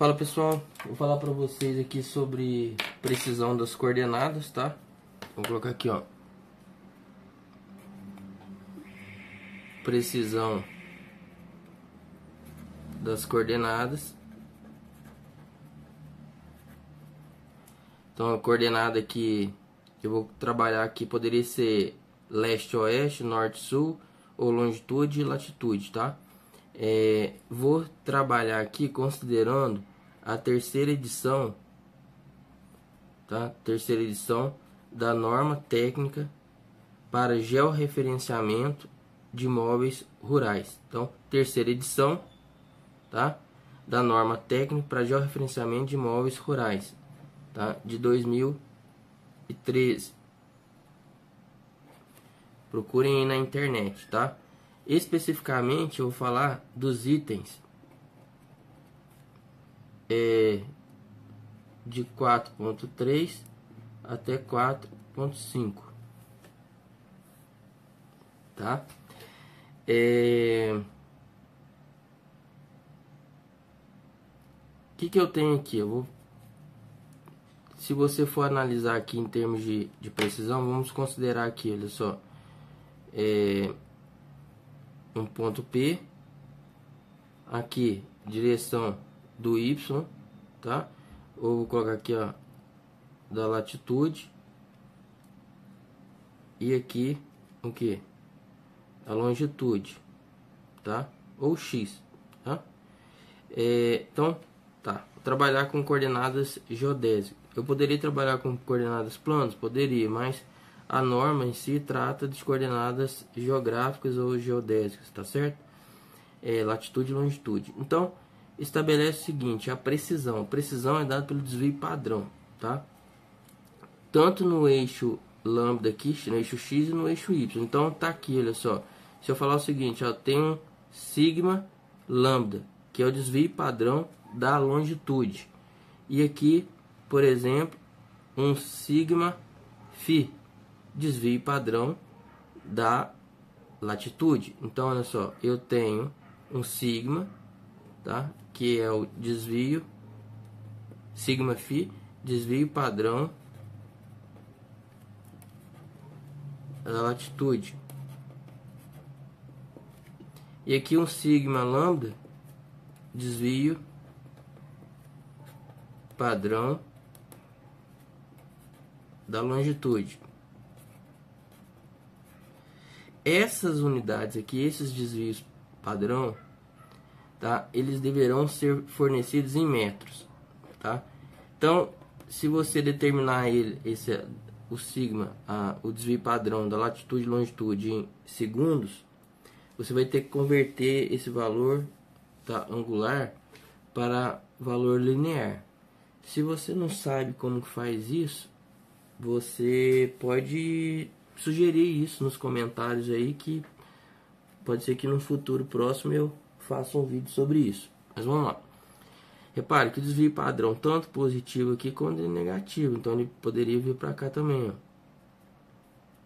Fala pessoal, vou falar para vocês aqui sobre precisão das coordenadas, tá? Vou colocar aqui, ó, precisão das coordenadas. Então a coordenada que eu vou trabalhar aqui poderia ser leste-oeste, norte-sul ou longitude e latitude, tá? Vou trabalhar aqui considerando a terceira edição, tá? Terceira edição da norma técnica para georreferenciamento de imóveis rurais. Então, terceira edição, tá? Da norma técnica para georreferenciamento de imóveis rurais, tá? De 2013. Procurem aí na internet, tá? Especificamente eu vou falar dos itens de 4.3 até 4.5, tá? Que eu tenho aqui? Se você for analisar aqui em termos de precisão, vamos considerar aqui, olha só, um ponto P, aqui direção do Y, tá? Ou vou colocar aqui, ó, da latitude, e aqui o que? A longitude, tá? Ou X, tá? Então, tá. Vou trabalhar com coordenadas geodésicas. Eu poderia trabalhar com coordenadas planas? Poderia, mas a norma em si trata de coordenadas geográficas ou geodésicas, tá certo? Latitude e longitude. Então, estabelece o seguinte, a precisão. A precisão é dada pelo desvio padrão, tá? Tanto no eixo lambda aqui, no eixo X e no eixo Y. Então, tá aqui, olha só. Se eu falar o seguinte, ó, tem um sigma lambda, que é o desvio padrão da longitude. E aqui, por exemplo, um sigma φ, desvio padrão da latitude. Então, olha só, eu tenho um sigma, tá? Que é o desvio, sigma φ, desvio padrão da latitude. E aqui um sigma lambda, desvio padrão da longitude. Essas unidades aqui, esses desvios padrão, tá? Eles deverão ser fornecidos em metros, tá? Então, se você determinar o sigma, o desvio padrão da latitude e longitude em segundos, você vai ter que converter esse valor, tá, angular para valor linear. Se você não sabe como que faz isso, você pode sugerir isso nos comentários aí, que pode ser que no futuro próximo eu faça um vídeo sobre isso. Mas vamos lá. Repare que o desvio padrão tanto positivo aqui quanto negativo, então ele poderia vir para cá também, ó,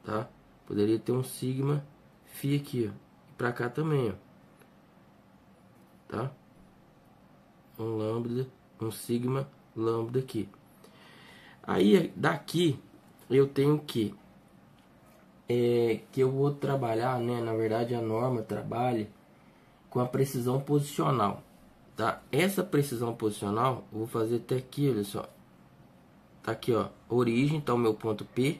tá? Poderia ter um sigma φ aqui, ó, e para cá também, ó, tá? Um lambda, um sigma lambda aqui. Aí daqui eu tenho que eu vou trabalhar, né? Na verdade a norma trabalha com a precisão posicional, tá? Essa precisão posicional eu vou fazer até aqui, olha só. Tá aqui, ó, origem, tá o meu ponto P,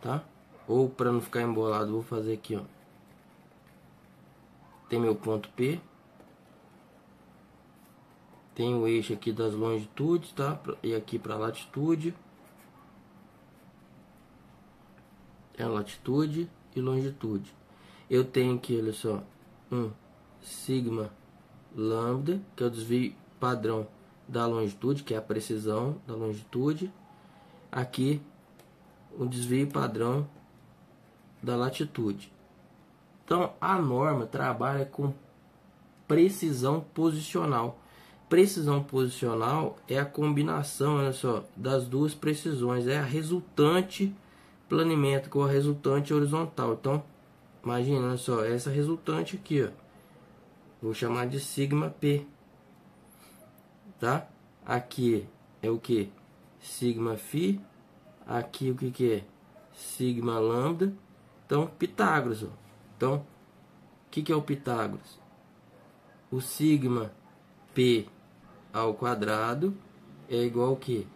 tá? Ou para não ficar embolado, vou fazer aqui, ó. Tem meu ponto P. Tem o eixo aqui das longitudes, tá? E aqui para latitude. É latitude e longitude. Eu tenho aqui, olha só, um sigma lambda, que é o desvio padrão da longitude, que é a precisão da longitude. Aqui, o desvio padrão da latitude. Então, a norma trabalha com precisão posicional. Precisão posicional é a combinação, olha só, das duas precisões. É a resultante planimétrica com a resultante horizontal. Então, imagina, olha só, essa resultante aqui, ó, vou chamar de sigma P, tá? Aqui é o que? Sigma φ. Aqui o que é? Sigma lambda. Então, Pitágoras, ó. Então, o que é o Pitágoras? O sigma P ao quadrado é igual ao que?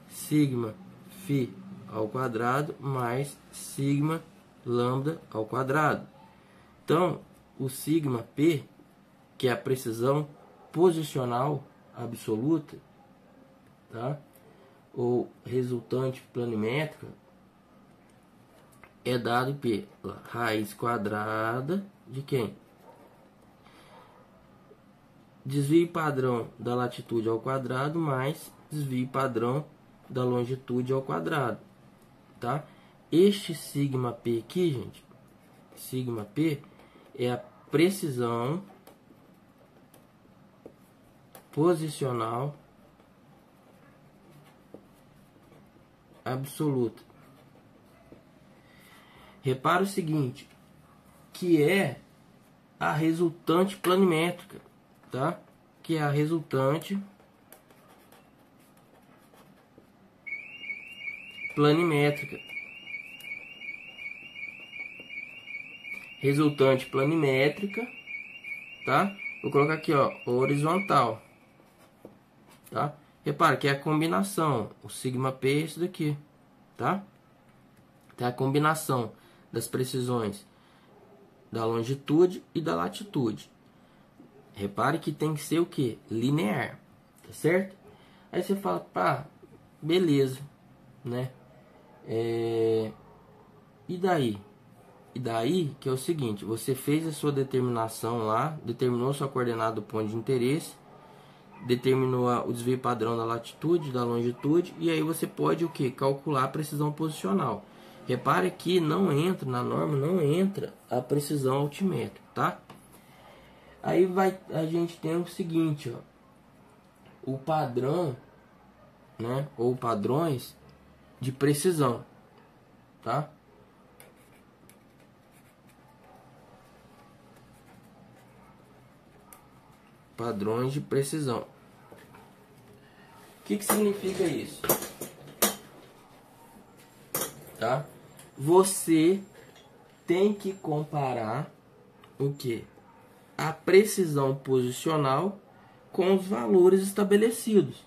Sigma φ ao quadrado mais sigma lambda ao quadrado. Então, o sigma P, que é a precisão posicional absoluta, tá? Ou resultante planimétrica, é dado pela raiz quadrada de quem? Desvio padrão da latitude ao quadrado mais desvio padrão da longitude ao quadrado, tá? Este sigma P aqui, gente, sigma P é a precisão posicional absoluta. Repara o seguinte, que é a resultante planimétrica, tá? Que é a resultante planimétrica. Resultante planimétrica, tá? Vou colocar aqui, ó, horizontal, tá? Repara que é a combinação, o sigma P é isso daqui, tá? Tem a combinação das precisões da longitude e da latitude. Repare que tem que ser o que? Linear, tá certo? Aí você fala, pá, beleza, né? E daí? E daí que é o seguinte, você fez a sua determinação lá, determinou sua coordenada do ponto de interesse, determinou o desvio padrão da latitude, da longitude, e aí você pode o que? Calcular a precisão posicional. Repare que não entra, na norma não entra a precisão altimétrica, tá? Aí a gente tem o seguinte, ó, o padrão, né, ou padrões de precisão, tá? Padrões de precisão. O que significa isso? Tá? Você tem que comparar o que? A precisão posicional com os valores estabelecidos,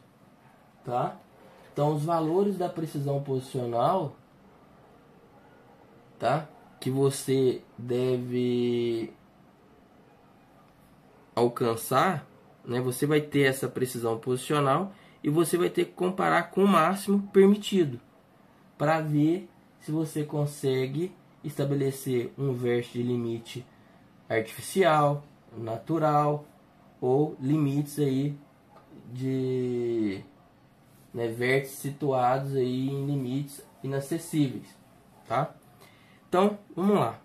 tá? Então, os valores da precisão posicional, tá? Que você deve alcançar, né? Você vai ter essa precisão posicional e você vai ter que comparar com o máximo permitido para ver se você consegue estabelecer um vértice de limite artificial, natural ou limites aí de, né, vértices situados aí em limites inacessíveis, tá? Então, vamos lá.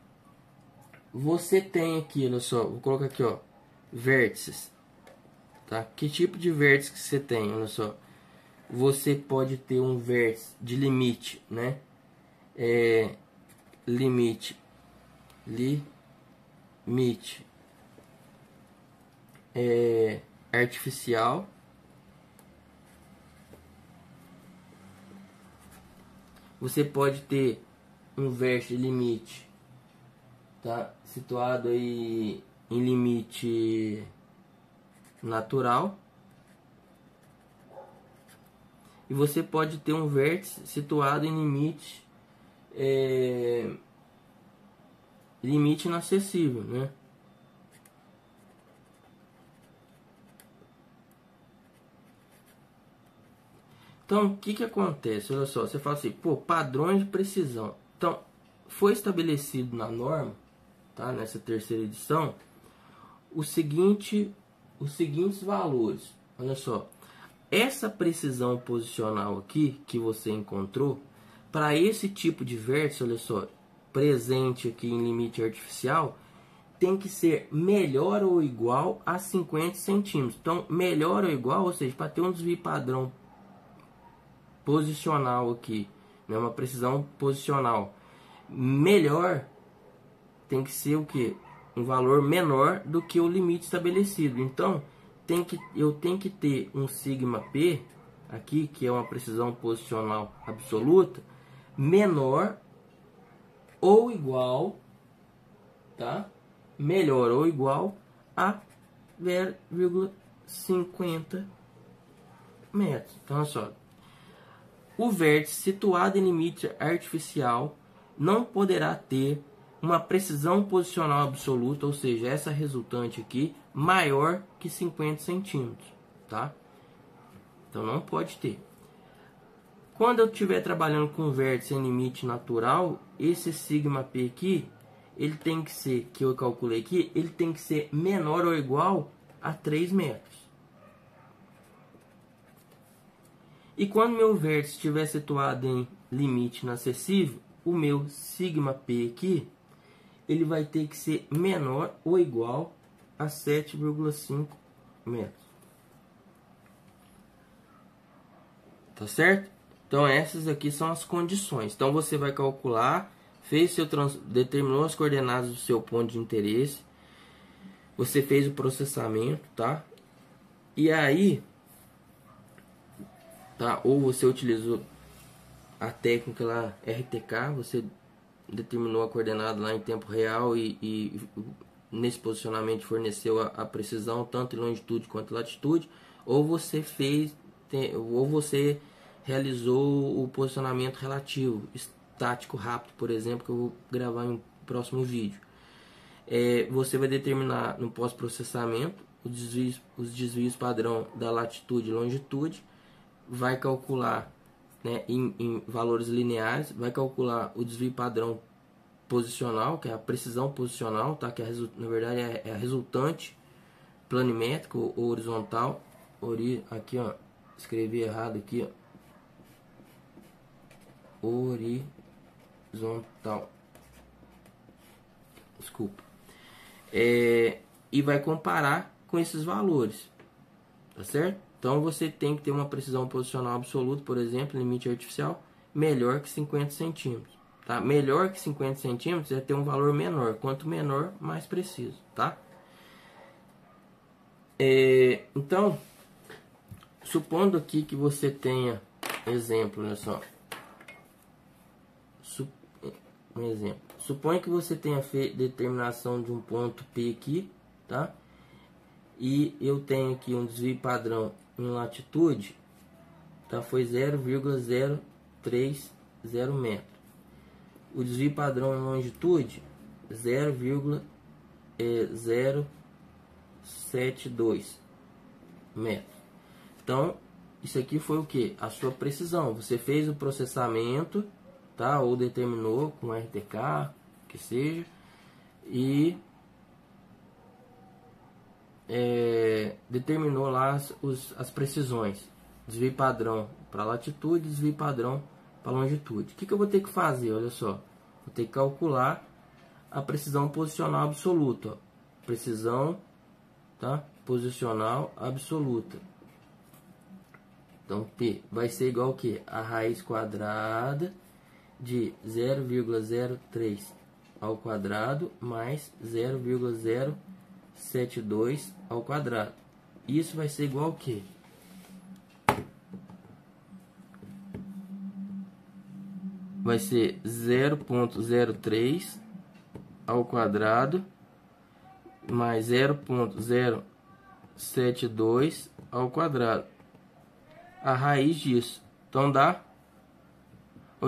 Você tem aqui, olha só, vou colocar aqui, ó, vértices, tá? Que tipo de vértice que você tem? Olha só, você pode ter um vértice de limite, né? Limite artificial, você pode ter um vértice de limite, tá? Situado aí em limite natural, e você pode ter um vértice situado em limite inacessível, né? Então, o que acontece? Olha só, você fala assim, pô, padrões de precisão. Então, foi estabelecido na norma, tá? Nessa terceira edição, os seguintes valores. Olha só, essa precisão posicional aqui que você encontrou, para esse tipo de vértice, olha só, presente aqui em limite artificial, tem que ser melhor ou igual a 50 centímetros. Então, melhor ou igual, ou seja, para ter um desvio padrão posicional aqui, né, uma precisão posicional melhor, tem que ser o que? Um valor menor do que o limite estabelecido. Então, eu tenho que ter um sigma P aqui, que é uma precisão posicional absoluta, menor ou igual, tá? Melhor ou igual a 0,50 metros. Então, olha só. O vértice situado em limite artificial não poderá ter uma precisão posicional absoluta, ou seja, essa resultante aqui, maior que 50 centímetros, tá? Então não pode ter. Quando eu estiver trabalhando com vértice em limite natural, esse sigma P aqui, ele tem que ser, que eu calculei aqui, ele tem que ser menor ou igual a 3 metros. E quando meu vértice estiver situado em limite inacessível, o meu sigma P aqui, ele vai ter que ser menor ou igual a 7,5 metros. Tá certo? Então essas aqui são as condições. Então você vai calcular, determinou as coordenadas do seu ponto de interesse, você fez o processamento, tá? E aí, tá? Ou você utilizou a técnica lá RTK, você determinou a coordenada lá em tempo real e nesse posicionamento forneceu a precisão tanto em longitude quanto em latitude, ou você realizou o posicionamento relativo, estático rápido, por exemplo, que eu vou gravar em um próximo vídeo. Você vai determinar no pós-processamento os desvios padrão da latitude e longitude, vai calcular, né, em valores lineares, vai calcular o desvio padrão posicional, que é a precisão posicional, tá? Que na verdade é a resultante planimétrica ou horizontal. Aqui, ó, escrevi errado aqui, ó. Horizontal. Desculpa. E vai comparar com esses valores, tá certo? Então você tem que ter uma precisão posicional absoluta, por exemplo, limite artificial, melhor que 50 centímetros. Tá? Melhor que 50 centímetros é ter um valor menor. Quanto menor, mais preciso. Tá? Então, supondo aqui que você tenha, exemplo, olha só. Um exemplo. Suponha que você tenha feito determinação de um ponto P aqui, tá? E eu tenho aqui um desvio padrão em latitude, tá? Foi 0,030 metros. O desvio padrão em longitude 0,072 metros. Então, isso aqui foi o que? A sua precisão. Você fez o processamento, tá? Ou determinou com RTK, que seja, e determinou lá as precisões. Desvio padrão para latitude, desvio padrão para longitude. O que eu vou ter que fazer? Olha só, vou ter que calcular a precisão posicional absoluta. Ó. Precisão, tá? Posicional absoluta. Então P vai ser igual ao que? A raiz quadrada de 0,03 ao quadrado mais 0,072 ao quadrado. Isso vai ser igual ao que? Vai ser 0,03 ao quadrado mais 0,072 ao quadrado. A raiz disso. Então dá,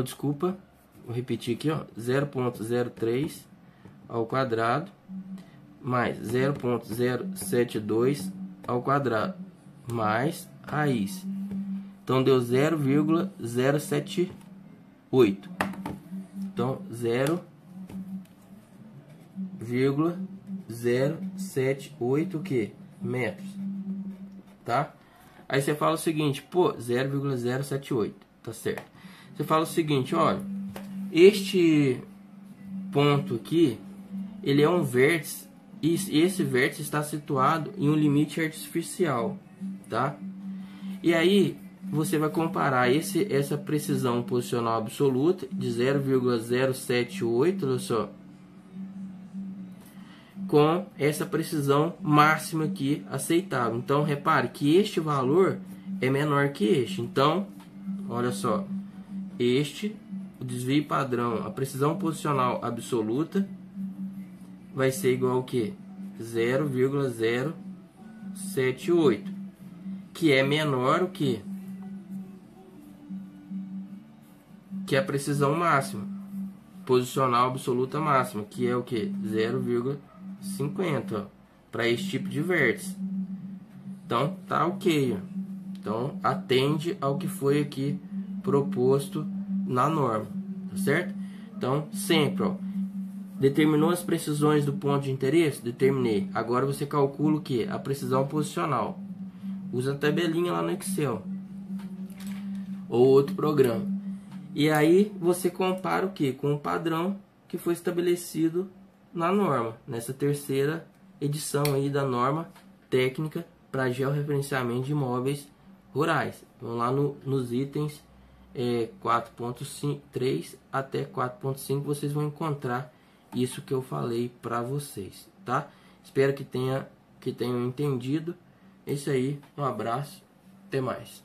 desculpa, vou repetir aqui, ó, 0,03 ao quadrado mais 0,072 ao quadrado mais raiz. Então deu 0,078. Então 0,078 o que? Metros. Tá? Aí você fala o seguinte, pô, 0,078, tá certo. Você fala o seguinte, olha, este ponto aqui, ele é um vértice, e esse vértice está situado em um limite artificial, tá? E aí, você vai comparar essa precisão posicional absoluta de 0,078, olha só, com essa precisão máxima aqui aceitável. Então repare que este valor é menor que este. Então, olha só, o desvio padrão, a precisão posicional absoluta vai ser igual ao que? 0,078, que é menor o que? Que é a precisão máxima, posicional absoluta máxima, que é o que? 0,50 para esse tipo de vértice. Então tá ok, ó. Então atende ao que foi aqui proposto na norma, tá certo? Então sempre, ó, determinou as precisões do ponto de interesse? Determinei. Agora você calcula o que? A precisão posicional. Usa a tabelinha lá no Excel ou outro programa. E aí você compara o que? Com o padrão que foi estabelecido na norma, nessa terceira edição aí da norma técnica para georreferenciamento de imóveis rurais. Vamos lá nos itens 4.3 até 4.5, vocês vão encontrar isso que eu falei para vocês, tá? Espero que tenham entendido. É isso aí, um abraço, até mais.